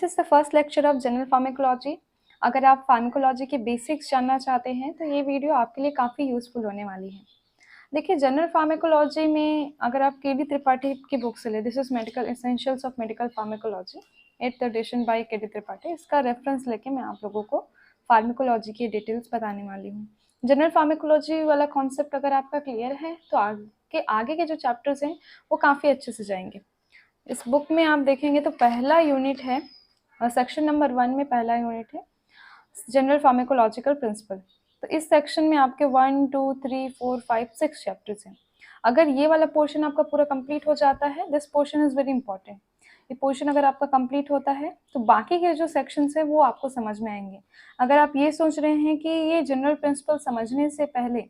This is the first lecture of general pharmacology. अगर आप pharmacology के बेसिक्स जानना चाहते हैं तो ये वीडियो आपके लिए काफ़ी यूज़फुल होने वाली है। देखिए, जनरल फार्माकोलॉजी में अगर आप के.डी. त्रिपाठी की बुक से ले, this is medical essentials of medical pharmacology, 8th edition by K D. Tripathi, इसका रेफरेंस लेके मैं आप लोगों को फार्माकोलॉजी की डिटेल्स बताने वाली हूँ। जनरल फार्माकोलॉजी वाला कॉन्सेप्ट अगर आपका क्लियर है तो आगे के जो चैप्टर्स हैं वो काफ़ी अच्छे से जाएंगे। इस बुक में आप देखेंगे तो पहला यूनिट है, सेक्शन नंबर 1 में पहला यूनिट है जनरल फार्माकोलॉजिकल प्रिंसिपल। तो इस सेक्शन में आपके 1, 2, 3, 4, 5, 6 चैप्टर्स हैं। अगर ये वाला पोर्शन आपका पूरा कंप्लीट हो जाता है, this portion is very important. ये पोर्शन अगर आपका कंप्लीट होता है तो बाकी के जो सेक्शंस हैं वो आपको समझ में आएंगे। अगर आप ये सोच रहे हैं कि ये जनरल प्रिंसिपल समझने से पहले,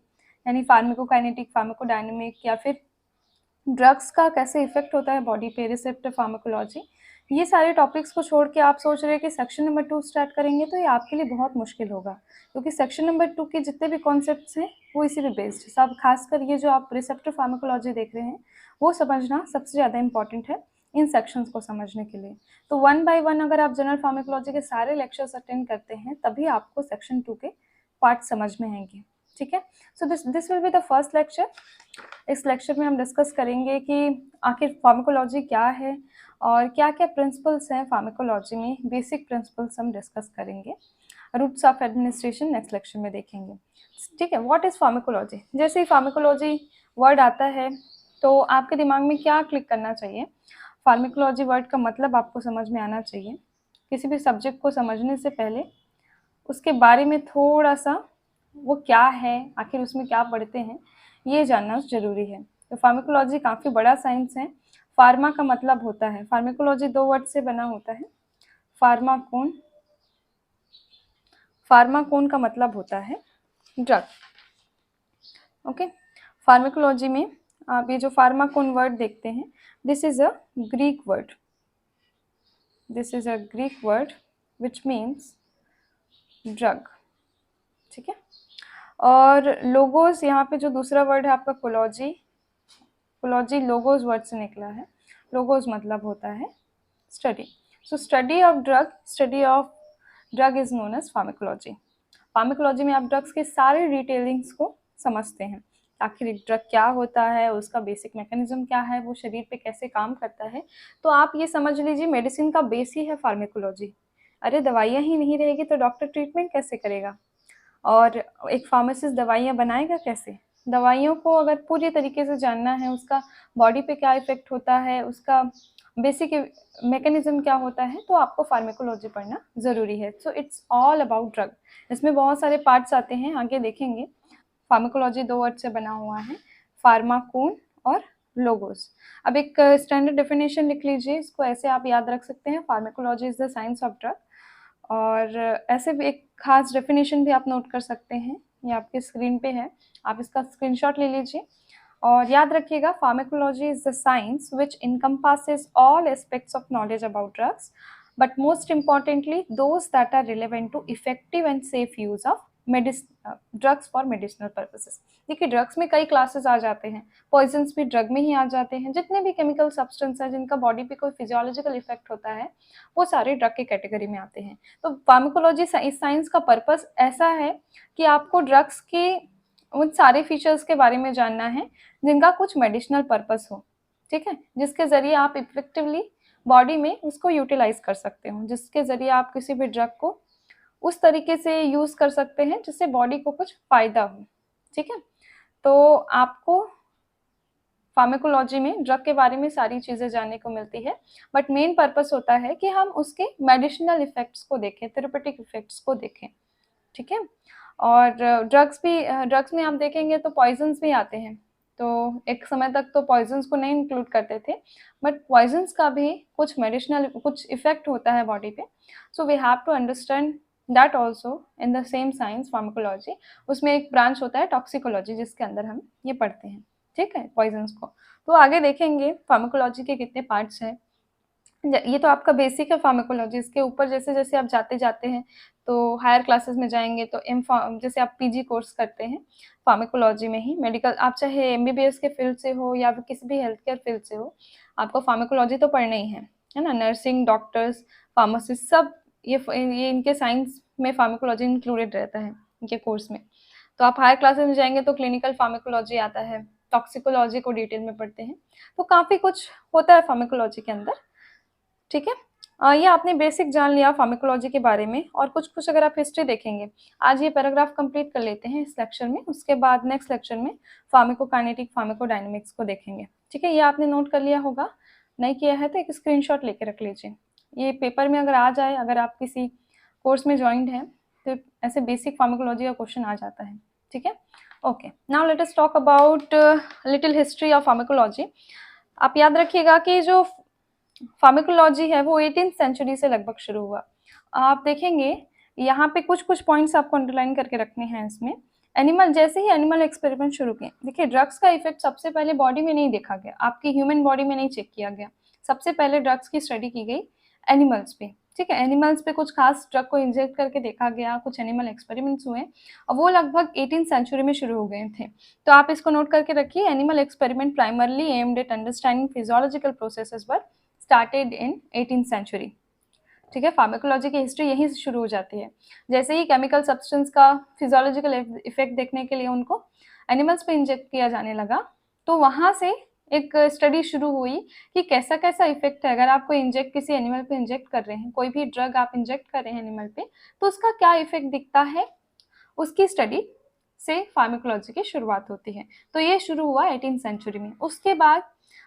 यानी फार्माकोकाइनेटिक, फार्माकोडायनेमिक या फिर ड्रग्स का कैसे इफेक्ट होता है बॉडी पे, रिसेप्टर फार्माकोलॉजी, ये सारे टॉपिक्स को छोड़ के आप सोच रहे हैं कि सेक्शन नंबर 2 स्टार्ट करेंगे, तो ये आपके लिए बहुत मुश्किल होगा, क्योंकि सेक्शन नंबर 2 के जितने भी कॉन्सेप्ट्स हैं वो इसी पे बेस्ड है। सब खासकर ये जो आप रिसेप्टर फार्माकोलॉजी देख रहे हैं वो समझना सबसे ज़्यादा इंपॉर्टेंट है इन सेक्शंस को समझने के लिए। तो 1 बाय 1 अगर आप जनरल फार्माकोलॉजी के सारे लेक्चर्स अटेंड करते हैं तभी आपको सेक्शन 2 के पार्ट समझ में आएंगे। ठीक है, so this will be the first lecture. इस लेक्चर में हम डिस्कस करेंगे कि आखिर फार्माकोलॉजी क्या है और क्या क्या प्रिंसिपल्स हैं फार्माकोलॉजी में, बेसिक प्रिंसिपल्स हम डिस्कस करेंगे। Routes of administration next lecture में देखेंगे। ठीक है, व्हाट इज़ फार्माकोलॉजी। जैसे ही फार्माकोलॉजी वर्ड आता है तो आपके दिमाग में क्या क्लिक करना चाहिए? फार्माकोलॉजी वर्ड का मतलब आपको समझ में आना चाहिए। किसी भी सब्जेक्ट को समझने से पहले उसके बारे में थोड़ा सा, वो क्या है, आखिर उसमें क्या पढ़ते हैं, ये जानना ज़रूरी है। तो फार्माकोलॉजी काफ़ी बड़ा साइंस है। फार्मा का मतलब होता है, फार्माकोलॉजी 2 वर्ड से बना होता है। फार्माकोन, फार्माकोन का मतलब होता है ड्रग। ओके, फार्माकोलॉजी में आप ये जो फार्माकोन वर्ड देखते हैं, this is a Greek word, this is a Greek word which means drug. ठीक है, और लोगोस, यहाँ पे जो दूसरा वर्ड है आपका कोलॉजी, कोलॉजी लोगोस वर्ड से निकला है। लोगोस मतलब होता है study. So study of drug is known as pharmacology. Pharmacology में आप ड्रग्स के सारे डिटेलिंग्स को समझते हैं, आखिर एक ड्रग क्या होता है, उसका बेसिक मैकेनिज्म क्या है, वो शरीर पे कैसे काम करता है। तो आप ये समझ लीजिए मेडिसिन का बेस ही है फार्माकोलॉजी। अरे दवाइयाँ ही नहीं रहेगी तो डॉक्टर ट्रीटमेंट कैसे करेगा, और एक फार्मासिस्ट दवाइयाँ बनाएगा कैसे? दवाइयों को अगर पूरी तरीके से जानना है, उसका बॉडी पे क्या इफ़ेक्ट होता है, उसका बेसिक मैकेनिज्म क्या होता है, तो आपको फार्माकोलॉजी पढ़ना ज़रूरी है। So it's all about drug. इसमें बहुत सारे पार्ट्स आते हैं, आगे देखेंगे। फार्माकोलॉजी 2 वर्ड से बना हुआ है, फार्माकोन और लोगोस। अब एक स्टैंडर्ड डेफिनेशन लिख लीजिए, इसको ऐसे आप याद रख सकते हैं, pharmacology is the science of drug. और ऐसे भी एक खास डेफिनेशन भी आप नोट कर सकते हैं, ये आपके स्क्रीन पे है, आप इसका स्क्रीनशॉट ले लीजिए और याद रखिएगा, pharmacology is the science which encompasses all aspects of knowledge about drugs, but most importantly those that are relevant to effective and safe use of drugs for medicinal purposes. देखिए, ड्रग्स में कई classes आ जाते हैं, poisons भी drug में ही आ जाते हैं। जितने भी केमिकल सब्सटेंस हैं जिनका बॉडी पे कोई फिजियोलॉजिकल इफेक्ट होता है, वो सारे ड्रग के कैटेगरी में आते हैं। तो फार्माकोलॉजी इस साइंस का पर्पस ऐसा है कि आपको ड्रग्स के उन सारे फीचर्स के बारे में जानना है जिनका कुछ मेडिसिनल पर्पस हो। ठीक है, जिसके ज़रिए आप इफेक्टिवली बॉडी में उसको यूटिलाइज कर सकते हो, जिसके ज़रिए आप किसी भी ड्रग को उस तरीके से यूज़ कर सकते हैं जिससे बॉडी को कुछ फ़ायदा हो। ठीक है, तो आपको फार्माकोलॉजी में ड्रग के बारे में सारी चीज़ें जानने को मिलती है, बट मेन पर्पस होता है कि हम उसके मेडिसिनल इफ़ेक्ट्स को देखें, थेरेपेटिक इफ़ेक्ट्स को देखें। ठीक है, और ड्रग्स में आप देखेंगे तो पॉइजन्स भी आते हैं। तो एक समय तक तो पॉइजन्स को नहीं इंक्लूड करते थे, बट पॉइजन्स का भी कुछ मेडिसिनल कुछ इफ़ेक्ट होता है बॉडी पे। So we have to understand that also in the same science pharmacology. उसमें एक ब्रांच होता है टॉक्सिकोलॉजी, जिसके अंदर हम ये पढ़ते हैं। ठीक है, पॉइजन्स को तो आगे देखेंगे फार्माकोलॉजी के कितने पार्ट्स हैं। ये तो आपका बेसिक है फार्माकोलॉजी। इसके ऊपर जैसे जैसे आप जाते जाते हैं तो हायर क्लासेस में जाएंगे तो जैसे आप पीजी कोर्स करते हैं फार्माकोलॉजी में ही, मेडिकल, आप चाहे एमबीबीएस के फील्ड से हो या फिर किसी भी हेल्थ केयर फील्ड से हो, आपको फार्माकोलॉजी तो पढ़ना ही है ना। नर्सिंग, डॉक्टर्स, फार्मासिस्ट, सब ये इनके साइंस में फार्माकोलॉजी इंक्लूडेड रहता है इनके कोर्स में। तो आप हायर क्लासेस में जाएंगे तो क्लिनिकल फार्माकोलॉजी आता है, टॉक्सिकोलॉजी को डिटेल में पढ़ते हैं, तो काफ़ी कुछ होता है फार्माकोलॉजी के अंदर। ठीक है, ये आपने बेसिक जान लिया फार्माकोलॉजी के बारे में। और कुछ अगर आप हिस्ट्री देखेंगे, आज ये पैराग्राफ कंप्लीट कर लेते हैं इस लेक्चर में, उसके बाद नेक्स्ट लेक्चर में फार्माकोकाइनेटिक फार्माकोडायनेमिक्स को देखेंगे। ठीक है, ये आपने नोट कर लिया होगा, नहीं किया है तो एक स्क्रीनशॉट लेके रख लीजिए। ये पेपर में अगर आ जाए, अगर आप किसी कोर्स में ज्वाइंट हैं तो ऐसे बेसिक फार्माकोलॉजी का क्वेश्चन आ जाता है। ठीक है, okay, now let us talk about little history of pharmacology. आप याद रखिएगा कि जो फार्माकोलॉजी है वो 18th सेंचुरी से लगभग शुरू हुआ। आप देखेंगे यहाँ पे कुछ पॉइंट्स आपको अंडरलाइन करके रखने हैं इसमें। एनिमल, जैसे ही एनिमल एक्सपेरिमेंट शुरू किए, देखिए ड्रग्स का इफेक्ट सबसे पहले बॉडी में नहीं देखा गया, आपकी ह्यूमन बॉडी में नहीं चेक किया गया, सबसे पहले ड्रग्स की स्टडी की गई एनिमल्स पे। ठीक है, एनिमल्स पे कुछ खास ड्रग को इंजेक्ट करके देखा गया, कुछ एनिमल एक्सपेरिमेंट्स हुए और वो लगभग 18th सेंचुरी में शुरू हो गए थे। तो आप इसको नोट करके रखिए, animal experiment primarily aimed at understanding physiological processes were started in 18th century. ठीक है, फार्माकोलॉजी की हिस्ट्री यहीं से शुरू हो जाती है। जैसे ही केमिकल सब्सटेंस का फिजियोलॉजिकल इफेक्ट देखने के लिए उनको एनिमल्स पे इंजेक्ट किया जाने लगा, तो वहाँ से एक स्टडी शुरू हुई कि कैसा कैसा इफेक्ट है अगर आप कोई इंजेक्ट किसी एनिमल पे इंजेक्ट कर रहे हैं, कोई भी ड्रग आप इंजेक्ट कर रहे हैं एनिमल पे, तो उसका क्या इफेक्ट दिखता है, उसकी स्टडी से फार्माकोलॉजी की शुरुआत होती है। तो ये शुरू हुआ 18th सेंचुरी में। उसके बाद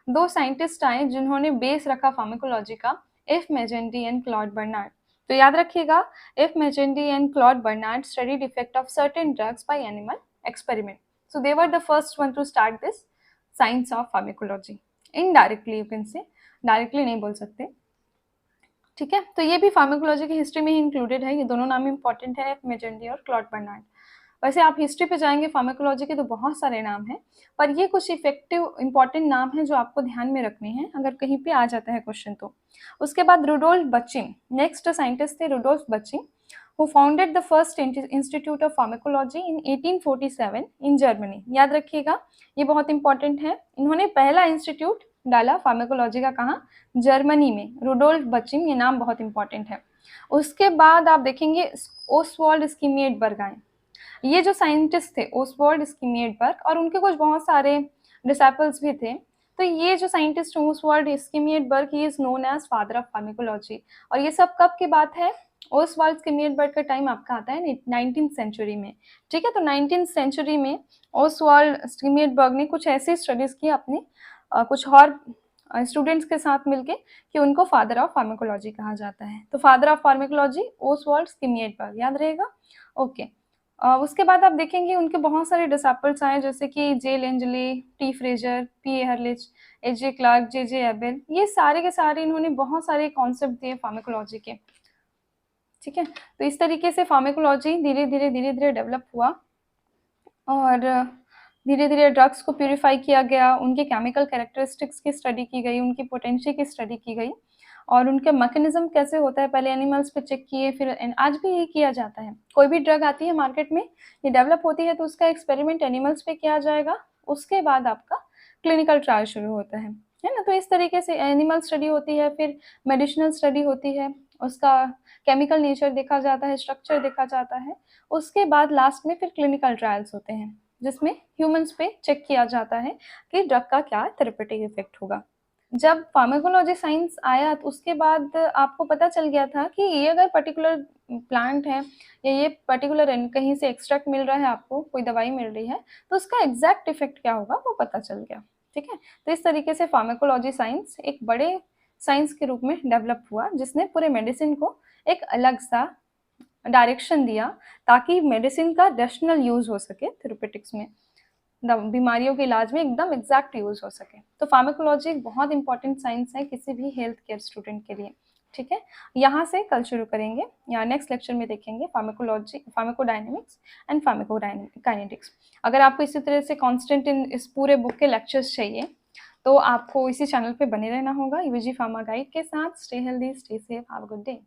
दो साइंटिस्ट आए जिन्होंने बेस रखा फार्माकोलॉजी का, F Magendie and Claude Bernard. तो याद रखिएगा, F Magendie and Claude Bernard studied effect of certain drugs by animal experiment. So they were the first one to start this science of pharmacology. Indirectly you can say, directly नहीं बोल सकते। ठीक है, तो ये भी फार्माकोलॉजी की history में ही इंक्लूडेड है, ये दोनों नाम इंपॉर्टेंट है, एफ मेजेंडी और क्लॉड बर्नार्ड। वैसे आप हिस्ट्री पे जाएंगे फार्माकोलॉजी के तो बहुत सारे नाम हैं, पर ये कुछ इफेक्टिव इंपॉर्टेंट नाम हैं जो आपको ध्यान में रखने हैं अगर कहीं पे आ जाता है क्वेश्चन तो। उसके बाद रुडोल्फ बचिंग, नेक्स्ट साइंटिस्ट थे Rudolf बचिंग, who founded the first institute of pharmacology in 1847 in Germany। याद रखिएगा, ये बहुत इंपॉर्टेंट है, इन्होंने पहला इंस्टीट्यूट डाला फार्माकोलॉजी का, कहाँ, जर्मनी में, रुडोल्फ बचिंग, ये नाम बहुत इंपॉर्टेंट है। उसके बाद आप देखेंगे ओसवाल्ड स्कीमिएटबर्ग आए। ये जो साइंटिस्ट थे ओसवाल्ड स्कीमिएटबर्ग, और उनके कुछ बहुत सारे डिसाइपल्स भी थे। तो ये जो scientist Oswald Schmiedeberg, he is known as father of pharmacology. और ये सब कब की बात है, ओसवाल्ड स्कीमिएटबर्ग का टाइम आपका आता है 19th सेंचुरी में। ठीक है, तो 19th सेंचुरी में ओसवाल्ड स्कीमिएटबर्ग ने कुछ ऐसी स्टडीज की अपने कुछ और स्टूडेंट्स के साथ मिलके कि उनको फादर ऑफ फार्माकोलॉजी कहा जाता है। तो फादर ऑफ फार्माकोलॉजी ओसवाल्ड स्कीमिएटबर्ग, याद रहेगा। ओके, उसके बाद आप देखेंगे उनके बहुत सारे डिसाइपल्स आए, जैसे कि J Langley, T Fraser, P Ehrlich, H J Clark, J Abel, ये सारे के सारे इन्होंने बहुत सारे कॉन्सेप्ट दिए फार्माकोलॉजी के। ठीक है, तो इस तरीके से फार्माकोलॉजी धीरे धीरे डेवलप हुआ और धीरे धीरे ड्रग्स को प्यूरिफाई किया गया, उनके केमिकल कैरेक्टरिस्टिक्स की स्टडी की गई, उनकी पोटेंशियल की स्टडी की गई और उनके मैकेनिज्म कैसे होता है पहले एनिमल्स पे चेक किए, फिर आज भी ये किया जाता है। कोई भी ड्रग आती है मार्केट में, ये डेवलप होती है तो उसका एक्सपेरिमेंट एनिमल्स पे किया जाएगा, उसके बाद आपका क्लिनिकल ट्रायल शुरू होता है ना। तो इस तरीके से एनिमल स्टडी होती है, फिर मेडिसिनल स्टडी होती है, उसका केमिकल नेचर देखा जाता है, स्ट्रक्चर देखा जाता है, उसके बाद लास्ट में फिर क्लिनिकल ट्रायल्स होते हैं जिसमें ह्यूमंस पे चेक किया जाता है कि ड्रग का क्या थेरेपेटिक इफेक्ट होगा। जब फार्माकोलॉजी साइंस आया तो उसके बाद आपको पता चल गया था कि ये अगर पर्टिकुलर प्लांट है या ये पर्टिकुलर कहीं से एक्सट्रैक्ट मिल रहा है, आपको कोई दवाई मिल रही है, तो उसका एग्जैक्ट इफेक्ट क्या होगा वो पता चल गया। ठीक है, तो इस तरीके से फार्माकोलॉजी साइंस एक बड़े साइंस के रूप में डेवलप हुआ, जिसने पूरे मेडिसिन को एक अलग सा डायरेक्शन दिया ताकि मेडिसिन का रैशनल यूज हो सके, थेरेपेटिक्स में बीमारियों के इलाज में एकदम एग्जैक्ट यूज हो सके। तो फार्माकोलॉजी एक बहुत इंपॉर्टेंट साइंस है किसी भी हेल्थ केयर स्टूडेंट के लिए। ठीक है, यहाँ से कल शुरू करेंगे या नेक्स्ट लेक्चर में देखेंगे फार्माकोलॉजी, फार्माकोडायनेमिक्स एंड फार्माकोकाइनेटिक्स। अगर आपको इसी तरह से कांस्टेंट इन इस पूरे बुक के लेक्चर्स चाहिए तो आपको इसी चैनल पे बने रहना होगा यूजी फार्मा गाइड के साथ। Stay healthy, stay safe, have a good day.